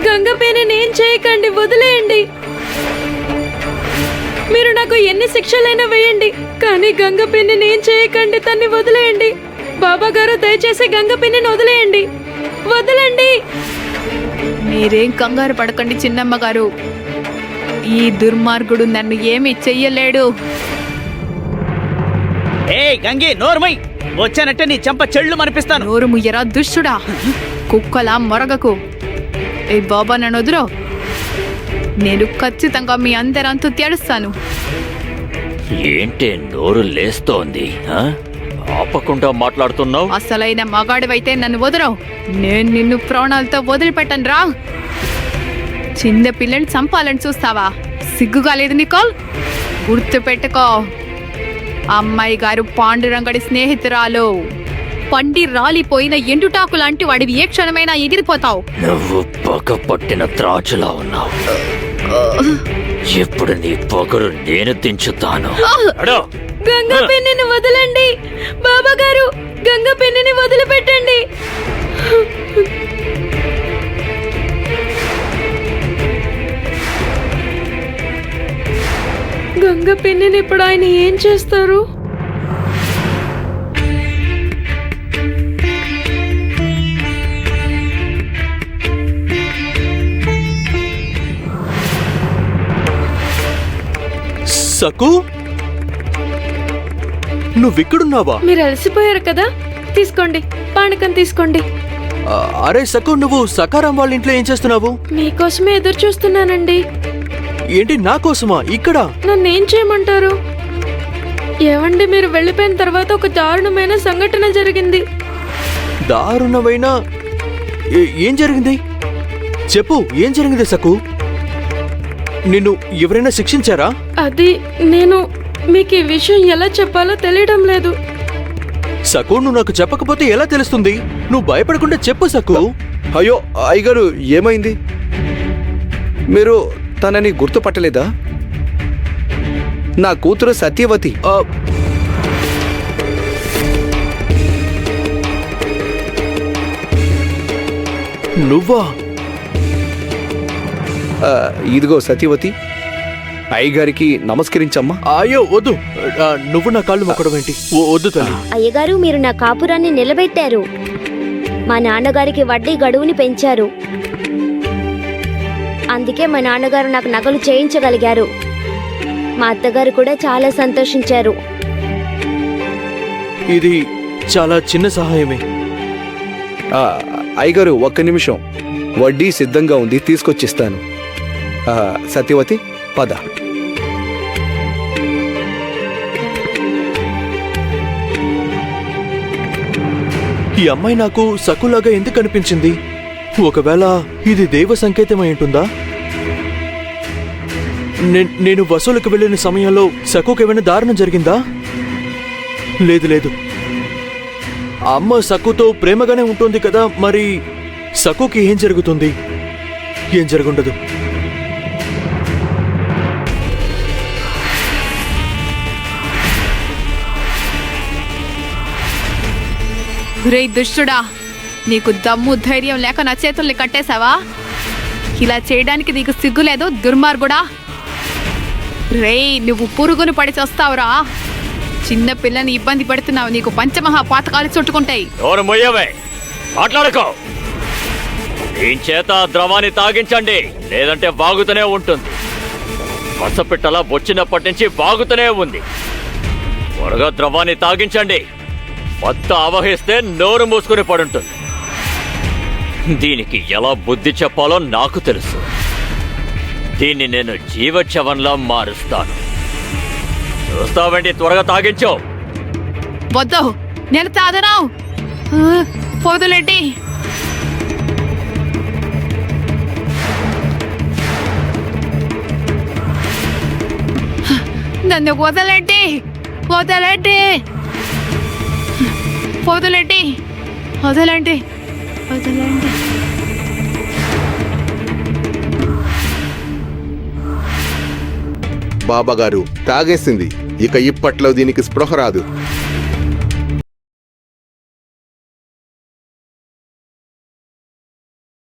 గంగపేని ఏం చేయకండి, వదిలేయండి. మీరు నాకు ఎన్ని శిక్షలైనా వేయండి, కానీ గంగపేని ఏం చేయకండి, తన్ని వదిలేయండి. బాబా గారు దయచేసి గంగపేని వదిలేయండి, వదలండి. మీరేం కంగారు పడకండి చిన్నమ్మ గారు, ఈ దుర్మార్గుడు నన్ను ఏమీ చెయ్యలేడు. ఏ గంగి నోర్మై, వచ్చానంటే నీ చెంప చెళ్ళు మనిపిస్తాను. నోరు ముయ్యరా దుష్టుడా, కుక్కలా మొరగకు. ఏ బాబా నన్ను వదులు, నేను ఖచ్చితంగా మీ అందరంతు తెలుస్తాను. ఏంటే నోరు లేస్తోంది? ఆపకుండా మాట్లాడుతున్నావు. అసలైన మగాడివైతే నన్ను వదలవు, నేను నిన్ను ప్రాణాలతో వదిలిపెట్టను రా. చిన్న పిల్లని చంపాలని చూస్తావా? సిగ్గుగా లేదు నికోల్? గుర్తు పెట్టుకో, అమ్మాయి గారు పాండురంగడి స్నేహితురాలు. పండి రాలిపోయిన ఎండుటాకు లాంటి వాడివి ఏ క్షణమైనా ఎగిరిపోతావు. నువ్వు పగ పట్టిన త్రాచులా ఉన్నావు. ఇప్పుడు నీ పొగరు నేను దించుతాను. గంగపేని వదలండి బాబా గారు, గంగపేని వదిలిపెట్టండి. గంగపేని ఇప్పుడు ఆయన ఏం చేస్తారు? సకు, నువ్విక్కడున్నావా? మీరు అలసిపోయారు కదా, తీసుకోండి, పానకం తీసుకోండి. అరే సకు, నువ్వు సకారం వాళ్ళ ఇంట్లో ఏం చేస్తున్నావు? మీకోసమే ఎదురు చూస్తున్నానండి. ఏంటి, నా కోసమా? ఇక్కడ నన్నేం చేయమంటారు? ఏవండి, మీరు వెళ్ళిపోయిన తర్వాత ఒక దారుణమైన సంఘటన జరిగింది. దారుణమైన ఏం జరిగింది? చెప్పు, ఏం జరిగింది సకు? నిన్ను ఎవరైనా శిక్షించారా? అది నేను మీకు ఈ విషయం ఎలా చెప్పాలో తెలియడం లేదు. సకు, నువ్వు నాకు చెప్పకపోతే ఎలా తెలుస్తుంది? నువ్వు భయపడకుండా చెప్పు సకు. అయ్యో అయ్యగారు, ఏమైంది? మీరు తనని గుర్తుపట్టలేదా? నా కూతురు సత్యవతి. నువ్వా? ఇదిగో సత్యవతి, అయ్యగారికి నమస్కరించమ్మా. అయ్యో వద్దు, నువ్వు నా కాళ్ళు మొక్కడం ఏంటి? వద్దు తల్లి. అయ్యగారు, మీరు నా కాపురాన్ని నిలబెట్టారు. మా నాన్నగారికి వడ్డీ గడువుని పెంచారు. అందుకే మా నాన్నగారు నాకు నగలు చేయించగలిగారు. మా అత్తగారు కూడా చాలా సంతోషించారు. ఇది చాలా చిన్న సహాయమే. అయ్యగారు, ఒక్క నిమిషం, వడ్డీ సిద్ధంగా ఉంది, తీసుకొచ్చిస్తాను. సత్యవతి, పద. ఈ అమ్మాయి నాకు సకులాగా ఎందుకు అనిపించింది? ఒకవేళ ఇది దైవ సంకేతమై ఉంటుందా? నేను వసూలుకు వెళ్ళిన సమయంలో సకుకి ఏమైనా దారుణం జరిగిందా? లేదు లేదు, అమ్మ సకుతో ప్రేమగానే ఉంటుంది కదా, మరి సకుకి ఏం జరుగుతుంది? ఏం జరుగుండదు. రే దుష్టుడా, నీకు దమ్ము ధైర్యం లేక నా చేతుల్ని కట్టేశావా? ఇలా చేయడానికి నీకు సిగ్గులేదు దుర్మార్గుడా? రే, నువ్వు పురుగును పడి చేస్తావురా. చిన్న పిల్లని ఇబ్బంది పెడుతున్నావు, నీకు పంచమహా పాతకాలు చుట్టుకుంటాయి. ఎవరు మొయ్యవే, మాట్లాడుకో. దీని చేత ద్రవాన్ని తాగించండి, లేదంటే వాగుతూనే ఉంటుంది. పసపిట్టలా వచ్చినప్పటి నుంచి వాగుతూనే ఉంది. త్వరగా ద్రవాన్ని తాగించండి. మొత్తం ఆవహిస్తే నోరు మూసుకుని పడుంటుంది. దీనికి ఎలా బుద్ధి చెప్పాలో నాకు తెలుసు. దీన్ని నేను జీవచ్చవంలా మారుస్తాను. చూస్తావండి, త్వరగా తాగించో. వద్దు, నేను తాగను. వదిలేండి. నన్ను వదలండి, వదలండి, వదలండి, వదలండి, వదలండి. బాబాగారు తాగేసింది, ఇక ఇప్పట్లో దీనికి స్పృహ రాదు.